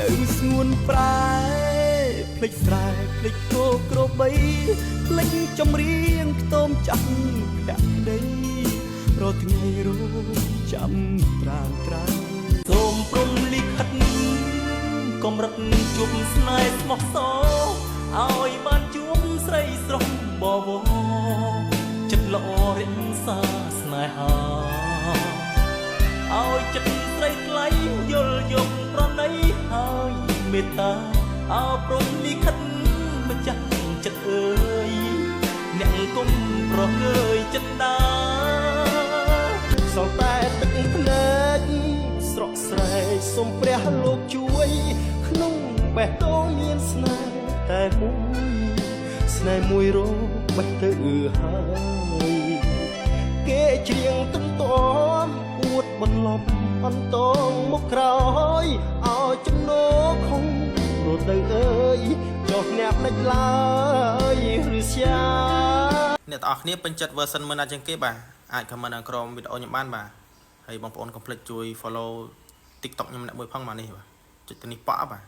លើស្ងួនប្រែភ្លេចស្រែភ្លេចគោក្របីភ្លេចចម្រៀងខ្ទមចាស់ភក្តីរត់ថ្ងៃរស់ចាំត្រានត្រានសូមព្រំលិខិតកម្រិតជួបស្នេហ៍ស្មោះសរឲ្យបានជួបស្រីស្រស់បវរចិត្តល្អរិញសាស្នេហាឲ្យចិត្តស្រីថ្លៃយល់យកប្រណីហើយមេត្តាអោព្រំលិខិតម្ចាស់ចិត្តអើយអ្នកគុំប្រងើយចិត្តដាសងតែទឹកភ្នែកស្រក់ស្រែកសូមព្រះលោកជួយក្នុងបេះដូងមានស្នេហ៍តែមួយស្នេហ៍មួយរកបេះទៅហើយគេច្រៀងទំតមអួតបន្លប់អន្តងមកក្រោយឲ្យចំណោខំរត់ទៅអើយចុះអ្នកផ្លេចឡើយឬស្យាអ្នកទាំងអស់គ្នាពេញចិត្ត version មិនអាចជាងគេបាទអាច comment នៅក្រោមវីដេអូខ្ញុំបានបាទហើយបងប្អូនកុំភ្លេចជួយ follow TikTok ខ្ញុំម្នាក់មួយផងមកនេះបាទចុចទៅនេះប៉ក់បាទ